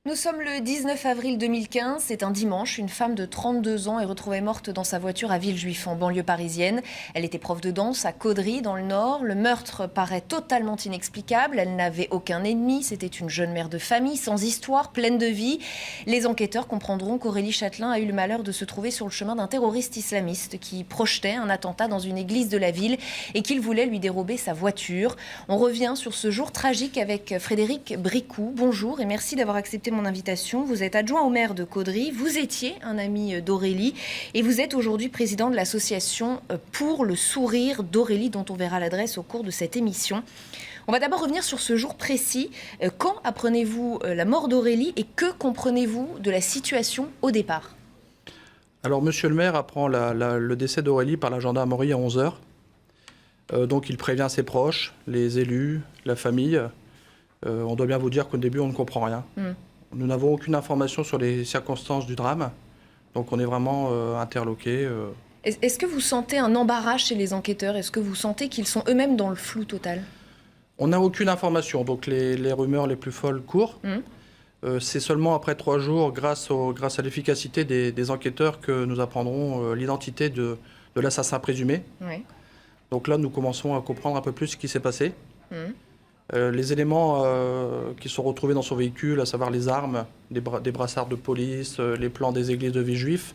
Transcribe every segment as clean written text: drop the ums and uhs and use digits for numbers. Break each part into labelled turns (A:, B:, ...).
A: Nous sommes le 19 avril 2015, c'est un dimanche. Une femme de 32 ans est retrouvée morte dans sa voiture à Villejuif, en banlieue parisienne. Elle était prof de danse à Caudry, dans le Nord. Le meurtre paraît totalement inexplicable. Elle n'avait aucun ennemi. C'était une jeune mère de famille, sans histoire, pleine de vie. Les enquêteurs comprendront qu'Aurélie Chatelain a eu le malheur de se trouver sur le chemin d'un terroriste islamiste qui projetait un attentat dans une église de la ville et qu'il voulait lui dérober sa voiture. On revient sur ce jour tragique avec Frédéric Bricou. Bonjour et merci d'avoir accepté mon invitation. Vous êtes adjoint au maire de Caudry, vous étiez un ami d'Aurélie et vous êtes aujourd'hui président de l'association Pour le sourire d'Aurélie, dont on verra l'adresse au cours de cette émission. On va d'abord revenir sur ce jour précis. Quand apprenez-vous la mort d'Aurélie et que comprenez-vous de la situation au départ ?
B: Alors, monsieur le maire apprend le décès d'Aurélie par la gendarmerie à 11 h. Donc, il prévient ses proches, les élus, la famille. On doit bien vous dire qu'au début, on ne comprend rien. Nous n'avons aucune information sur les circonstances du drame. Donc, on est vraiment interloqués.
A: Est-ce que vous sentez un embarras chez les enquêteurs ? Est-ce que vous sentez qu'ils sont eux-mêmes dans le flou total ?
B: On n'a aucune information. Donc, les rumeurs les plus folles courent. C'est seulement après 3 jours, grâce à l'efficacité des enquêteurs, que nous apprendrons l'identité de l'assassin présumé.
A: Oui.
B: Donc là, nous commençons à comprendre un peu plus ce qui s'est passé. Les éléments qui sont retrouvés dans son véhicule, à savoir les armes, des brassards de police, les plans des églises de Villejuif,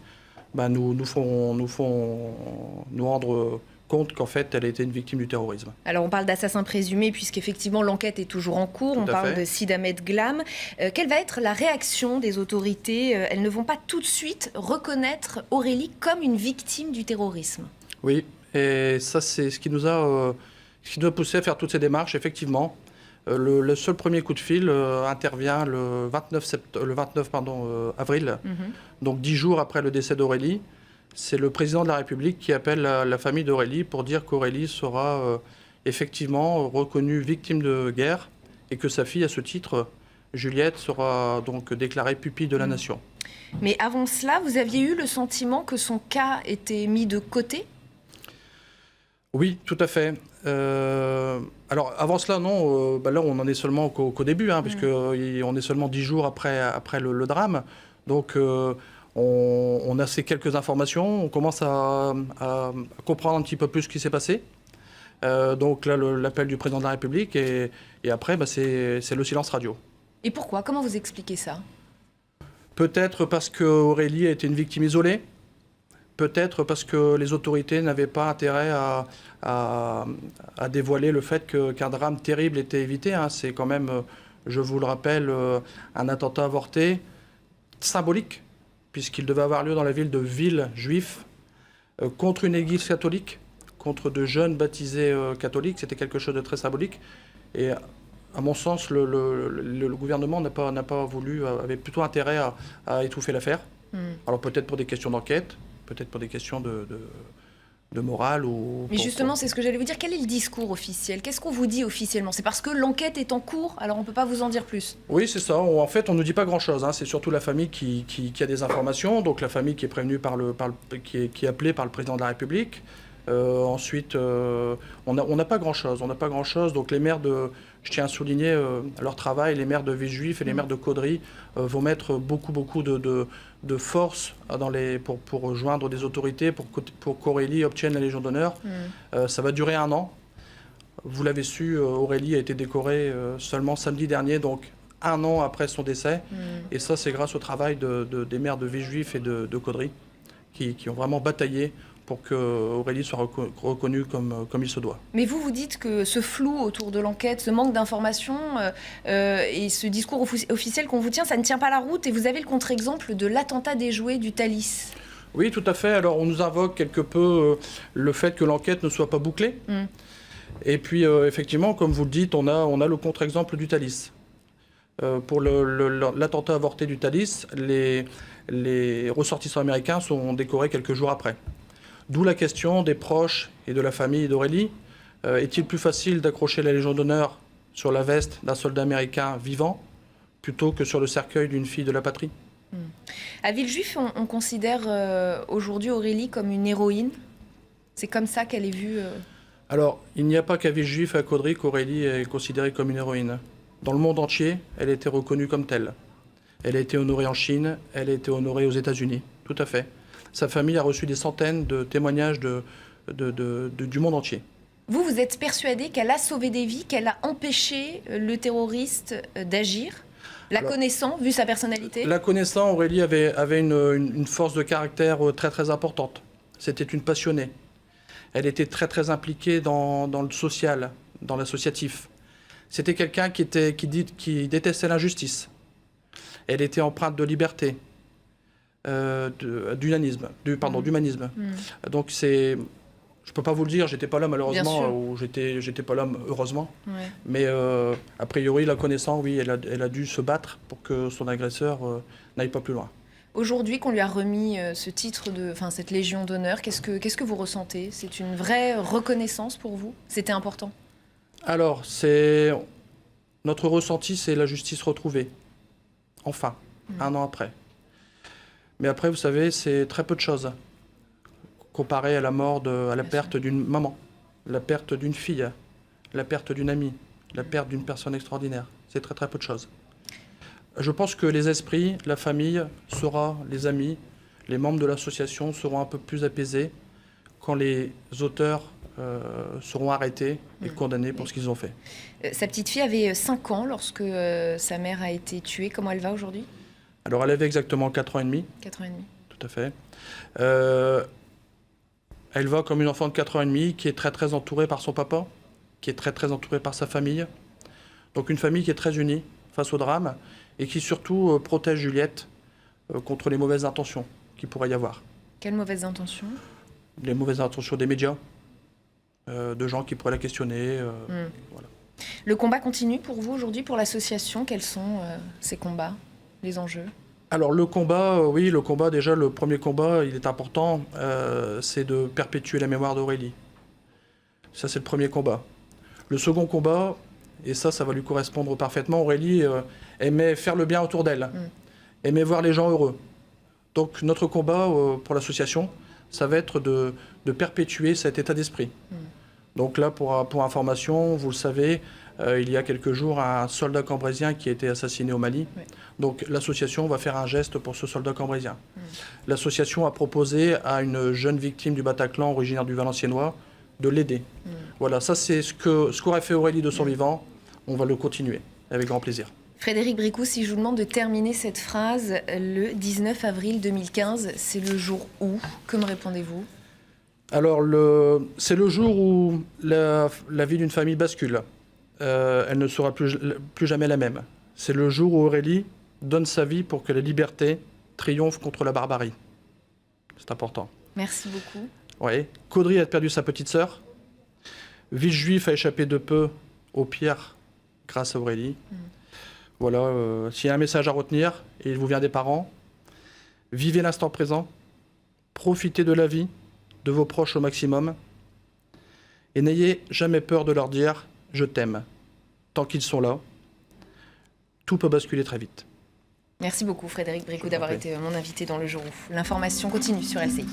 B: nous font nous rendre compte qu'en fait, elle a été une victime du terrorisme.
A: Alors on parle d'assassin présumé puisqu'effectivement l'enquête est toujours en cours. On parle de Sid Ahmed Glam. Quelle va être la réaction des autorités ? Elles ne vont pas tout de suite reconnaître Aurélie comme une victime du terrorisme.
B: Oui, et ça c'est ce qui nous a poussé à faire toutes ces démarches, effectivement. Le seul premier coup de fil intervient le 29 avril, donc 10 jours après le décès d'Aurélie. C'est le président de la République qui appelle la famille d'Aurélie pour dire qu'Aurélie sera effectivement reconnue victime de guerre et que sa fille, à ce titre, Juliette, sera donc déclarée pupille de la nation.
A: Mais avant cela, vous aviez eu le sentiment que son cas était mis de côté ?
B: Oui, tout à fait. Alors, avant cela, non. Là, on en est seulement qu'au début, puisqu'on est seulement 10 jours après le drame. Donc, on a ces quelques informations. On commence à comprendre un petit peu plus ce qui s'est passé. Donc là, l'appel du président de la République. Et après, c'est le silence radio.
A: Et pourquoi ? Comment vous expliquez ça ?
B: Peut-être parce qu'Aurélie a été une victime isolée. Peut-être parce que les autorités n'avaient pas intérêt à dévoiler le fait qu'un drame terrible était évité. C'est quand même, je vous le rappelle, un attentat avorté symbolique, puisqu'il devait avoir lieu dans la ville de Villejuif, contre une église catholique, contre de jeunes baptisés catholiques. C'était quelque chose de très symbolique. Et à mon sens, le gouvernement n'a pas voulu, avait plutôt intérêt à étouffer l'affaire. Alors peut-être pour des questions d'enquête, peut-être pour des questions de morale.
A: Mais justement, c'est ce que j'allais vous dire. Quel est le discours officiel ? Qu'est-ce qu'on vous dit officiellement ? C'est parce que l'enquête est en cours, alors on ne peut pas vous en dire plus ?
B: Oui, c'est ça. En fait, on ne nous dit pas grand-chose. C'est surtout la famille qui a des informations. Donc la famille qui est prévenue qui est appelée par le président de la République. Ensuite, on n'a pas grand-chose. Donc les maires je tiens à souligner leur travail. Les maires de Villejuif et les maires de Caudry vont mettre beaucoup de force pour joindre des autorités, pour qu'Aurélie obtienne la Légion d'honneur. Ça va durer 1 an. Vous l'avez su, Aurélie a été décorée seulement samedi dernier, donc 1 an après son décès. Et ça, c'est grâce au travail des maires de Villejuif et de Caudry qui ont vraiment bataillé pour qu'Aurélie soit reconnue comme il se doit.
A: Mais vous dites que ce flou autour de l'enquête, ce manque d'informations et ce discours officiel qu'on vous tient, ça ne tient pas la route. Et vous avez le contre-exemple de l'attentat déjoué du Thalys.
B: Oui, tout à fait. Alors, on nous invoque quelque peu le fait que l'enquête ne soit pas bouclée. Et puis, effectivement, comme vous le dites, on a le contre-exemple du Thalys. Pour l'attentat avorté du Thalys, les ressortissants américains sont décorés quelques jours après. D'où la question des proches et de la famille d'Aurélie. Est-il plus facile d'accrocher la Légion d'honneur sur la veste d'un soldat américain vivant plutôt que sur le cercueil d'une fille de la patrie ?
A: À Villejuif, on considère aujourd'hui Aurélie comme une héroïne. C'est comme ça qu'elle est vue
B: Alors, il n'y a pas qu'à Villejuif et à Caudry qu'Aurélie est considérée comme une héroïne. Dans le monde entier, elle était reconnue comme telle. Elle a été honorée en Chine, elle a été honorée aux États-Unis, tout à fait. Sa famille a reçu des centaines de témoignages du monde entier.
A: Vous êtes persuadé qu'elle a sauvé des vies, qu'elle a empêché le terroriste d'agir, la connaissant, vu sa personnalité?
B: La connaissant, Aurélie avait une force de caractère très très importante. C'était une passionnée. Elle était très très impliquée dans le social, dans l'associatif. C'était quelqu'un qui détestait l'injustice. Elle était empreinte de liberté, d'humanisme. Donc je ne peux pas vous le dire, j'étais pas là malheureusement, ou j'étais pas là heureusement.
A: Ouais.
B: Mais a priori, la connaissant, oui, elle a dû se battre pour que son agresseur n'aille pas plus loin.
A: Aujourd'hui, qu'on lui a remis ce titre cette Légion d'honneur, qu'est-ce que vous ressentez? C'est une vraie reconnaissance pour vous? C'était important?
B: Alors, notre ressenti, c'est la justice retrouvée. Enfin, un an après. Mais après, vous savez, c'est très peu de choses comparé à la mort, à la perte d'une maman, la perte d'une fille, la perte d'une amie, la perte d'une personne extraordinaire. C'est très très peu de choses. Je pense que les esprits, la famille, les amis, les membres de l'association seront un peu plus apaisés quand les auteurs seront arrêtés et condamnés pour ce qu'ils ont fait.
A: Sa petite fille avait 5 ans lorsque sa mère a été tuée. Comment elle va aujourd'hui?
B: Alors elle avait exactement 4 ans et demi.
A: 4 ans et demi.
B: Tout à fait. Elle va comme une enfant de 4 ans et demi qui est très très entourée par son papa, qui est très très entourée par sa famille. Donc une famille qui est très unie face au drame et qui surtout protège Juliette contre les mauvaises intentions qu'il pourrait y avoir.
A: Quelles mauvaises intentions?
B: Les mauvaises intentions des médias, de gens qui pourraient la questionner. Voilà.
A: Le combat continue pour vous aujourd'hui, pour l'association? Quels sont ces combats, les enjeux?
B: Alors le combat, oui, déjà, le premier combat, il est important, c'est de perpétuer la mémoire d'Aurélie. Ça, c'est le premier combat. Le second combat, et ça va lui correspondre parfaitement, Aurélie aimait faire le bien autour d'elle, aimait voir les gens heureux. Donc notre combat pour l'association, ça va être de perpétuer cet état d'esprit. Donc là, pour information, vous le savez, il y a quelques jours, un soldat cambrézien qui a été assassiné au Mali. Oui. Donc l'association va faire un geste pour ce soldat cambrézien. L'association a proposé à une jeune victime du Bataclan, originaire du Valenciennois, de l'aider. Voilà, ça c'est ce qu'aurait fait Aurélie de son vivant. On va le continuer, avec grand plaisir.
A: Frédéric Bricou, si je vous demande de terminer cette phrase, le 19 avril 2015, c'est le jour où? Que me répondez-vous?
B: Alors, c'est le jour où la vie d'une famille bascule. Elle ne sera plus jamais la même. C'est le jour où Aurélie donne sa vie pour que la liberté triomphe contre la barbarie. C'est important.
A: Merci beaucoup.
B: Oui. Caudry a perdu sa petite sœur. Villejuif a échappé de peu aux pierres grâce à Aurélie. Voilà, s'il y a un message à retenir, et il vous vient des parents, vivez l'instant présent, profitez de la vie, de vos proches au maximum, et n'ayez jamais peur de leur dire « je t'aime ». Tant qu'ils sont là, tout peut basculer très vite.
A: Merci beaucoup Frédéric Bricou d'avoir été mon invité dans Le Jour où. L'information continue sur LCI.